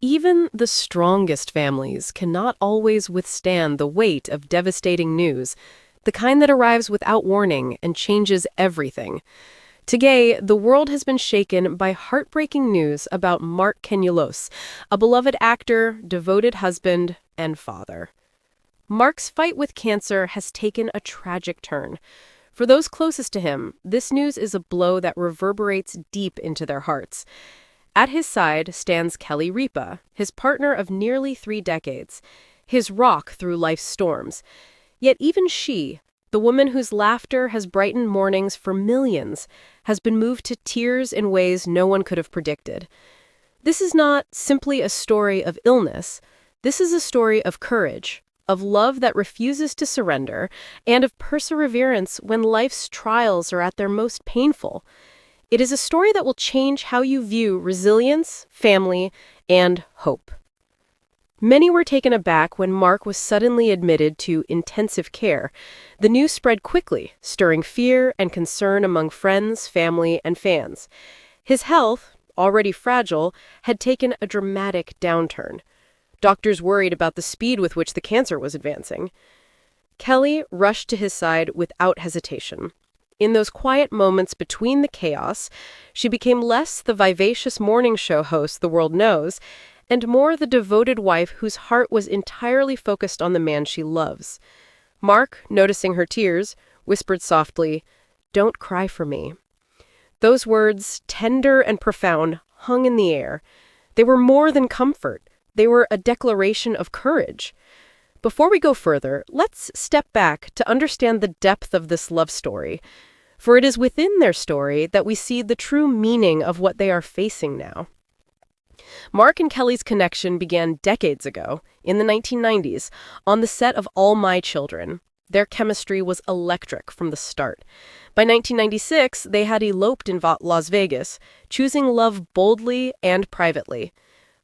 Even the strongest families cannot always withstand the weight of devastating news, the kind that arrives without warning and changes everything. Today, the world has been shaken by heartbreaking news about Mark Consuelos, a beloved actor, devoted husband, and father. Mark's fight with cancer has taken a tragic turn. For those closest to him, this news is a blow that reverberates deep into their hearts. At his side stands Kelly Ripa, his partner of nearly 3 decades, his rock through life's storms. Yet even she, the woman whose laughter has brightened mornings for millions, has been moved to tears in ways no one could have predicted. This is not simply a story of illness. This is a story of courage, of love that refuses to surrender, and of perseverance when life's trials are at their most painful. It is a story that will change how you view resilience, family, and hope. Many were taken aback when Mark was suddenly admitted to intensive care. The news spread quickly, stirring fear and concern among friends, family, and fans. His health, already fragile, had taken a dramatic downturn. Doctors worried about the speed with which the cancer was advancing. Kelly rushed to his side without hesitation. In those quiet moments between the chaos, she became less the vivacious morning show host the world knows, and more the devoted wife whose heart was entirely focused on the man she loves. Mark, noticing her tears, whispered softly, "Don't cry for me." Those words, tender and profound, hung in the air. They were more than comfort. They were a declaration of courage. Before we go further, let's step back to understand the depth of this love story. For it is within their story that we see the true meaning of what they are facing now. Mark and Kelly's connection began decades ago, in the 1990s, on the set of All My Children. Their chemistry was electric from the start. By 1996, they had eloped in Las Vegas, choosing love boldly and privately.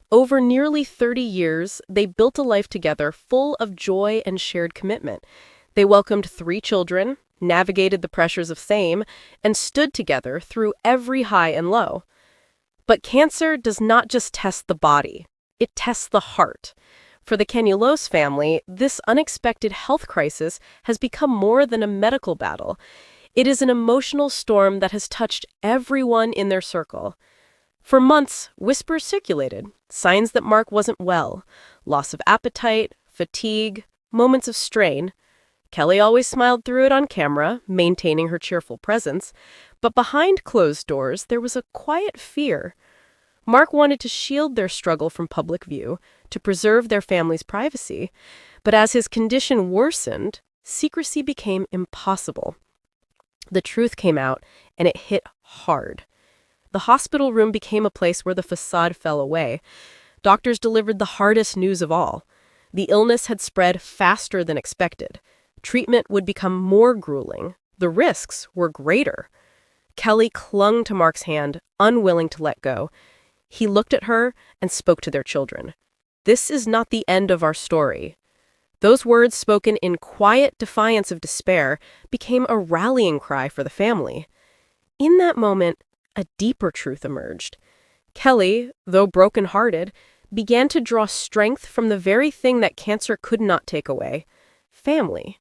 Over nearly 30 years, they built a life together full of joy and shared commitment. They welcomed 3 children, navigated the pressures of fame, and stood together through every high and low. But cancer does not just test the body, it tests the heart. For the Consuelos family, this unexpected health crisis has become more than a medical battle. It is an emotional storm that has touched everyone in their circle. For months, whispers circulated, signs that Mark wasn't well, loss of appetite, fatigue, moments of strain. Kelly always smiled through it on camera, maintaining her cheerful presence, but behind closed doors there was a quiet fear. Mark wanted to shield their struggle from public view, to preserve their family's privacy, but as his condition worsened, secrecy became impossible. The truth came out, and it hit hard. The hospital room became a place where the facade fell away. Doctors delivered the hardest news of all. The illness had spread faster than expected. Treatment would become more grueling. The risks were greater. Kelly clung to Mark's hand, unwilling to let go. He looked at her and spoke to their children. "This is not the end of our story." Those words, spoken in quiet defiance of despair, became a rallying cry for the family. In that moment, a deeper truth emerged. Kelly, though broken-hearted, began to draw strength from the very thing that cancer could not take away: family.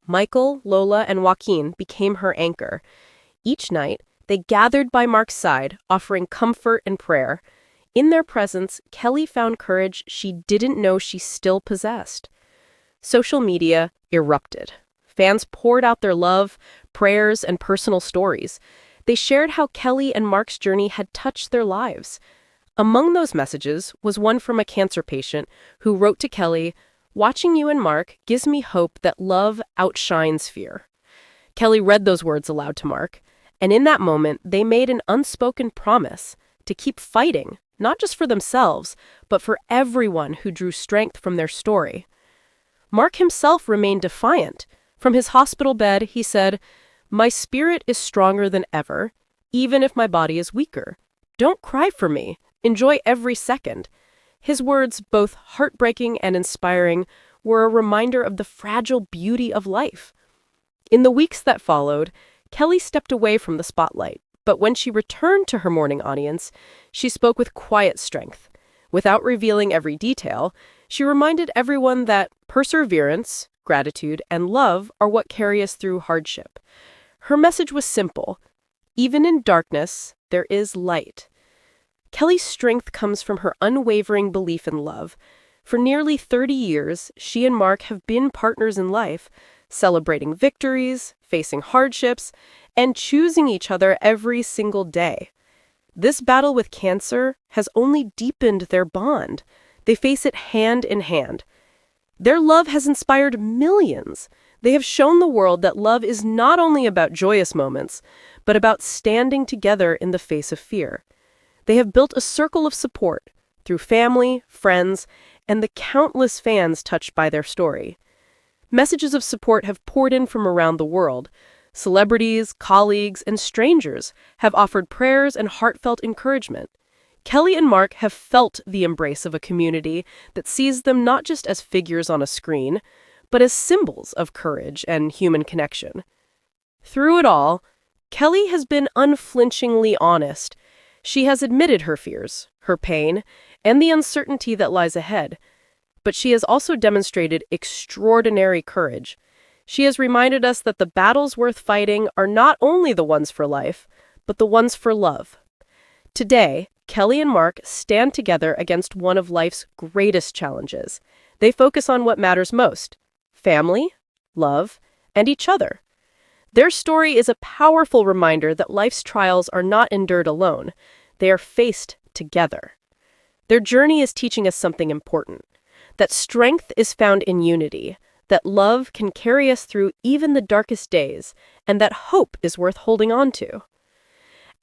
Michael, Lola, and Joaquin became her anchor. Each night, they gathered by Mark's side, offering comfort and prayer. In their presence, Kelly found courage she didn't know she still possessed. Social media erupted. Fans poured out their love, prayers, and personal stories. They shared how Kelly and Mark's journey had touched their lives. Among those messages was one from a cancer patient who wrote to Kelly, "Watching you and Mark gives me hope that love outshines fear." Kelly read those words aloud to Mark, and in that moment, they made an unspoken promise to keep fighting, not just for themselves, but for everyone who drew strength from their story. Mark himself remained defiant. From his hospital bed, he said, "My spirit is stronger than ever, even if my body is weaker. Don't cry for me. Enjoy every second." His words, both heartbreaking and inspiring, were a reminder of the fragile beauty of life. In the weeks that followed, Kelly stepped away from the spotlight, but when she returned to her morning audience, she spoke with quiet strength. Without revealing every detail, she reminded everyone that perseverance, gratitude, and love are what carry us through hardship. Her message was simple. Even in darkness, there is light. Kelly's strength comes from her unwavering belief in love. For nearly 30 years, she and Mark have been partners in life, celebrating victories, facing hardships, and choosing each other every single day. This battle with cancer has only deepened their bond. They face it hand in hand. Their love has inspired millions. They have shown the world that love is not only about joyous moments, but about standing together in the face of fear. They have built a circle of support through family, friends, and the countless fans touched by their story. Messages of support have poured in from around the world. Celebrities, colleagues, and strangers have offered prayers and heartfelt encouragement. Kelly and Mark have felt the embrace of a community that sees them not just as figures on a screen, but as symbols of courage and human connection. Through it all, Kelly has been unflinchingly honest. She has admitted her fears, her pain, and the uncertainty that lies ahead. But she has also demonstrated extraordinary courage. She has reminded us that the battles worth fighting are not only the ones for life, but the ones for love. Today, Kelly and Mark stand together against one of life's greatest challenges. They focus on what matters most: family, love, and each other. Their story is a powerful reminder that life's trials are not endured alone. They are faced together. Their journey is teaching us something important: that strength is found in unity, that love can carry us through even the darkest days, and that hope is worth holding on to.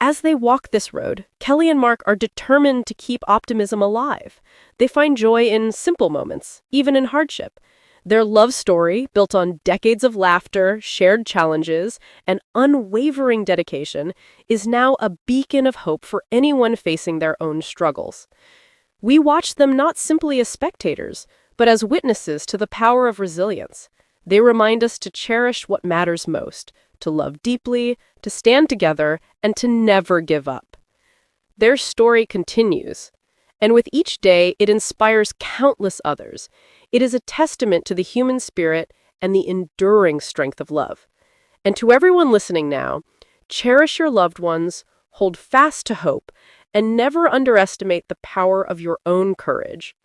As they walk this road, Kelly and Mark are determined to keep optimism alive. They find joy in simple moments, even in hardship. Their love story, built on decades of laughter, shared challenges, and unwavering dedication, is now a beacon of hope for anyone facing their own struggles. We watch them not simply as spectators, but as witnesses to the power of resilience. They remind us to cherish what matters most, to love deeply, to stand together, and to never give up. Their story continues, and with each day it inspires countless others. It is a testament to the human spirit and the enduring strength of love. And to everyone listening now, cherish your loved ones, hold fast to hope, and never underestimate the power of your own courage.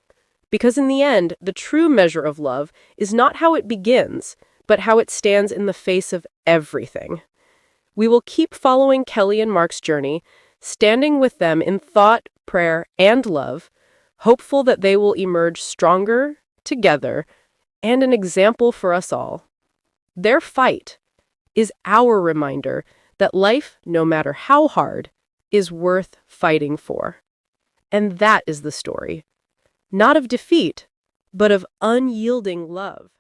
Because in the end, the true measure of love is not how it begins, but how it stands in the face of everything. We will keep following Kelly and Mark's journey, standing with them in thought, prayer, and love, hopeful that they will emerge stronger, together, and an example for us all. Their fight is our reminder that life, no matter how hard, is worth fighting for. And that is the story, not of defeat, but of unyielding love.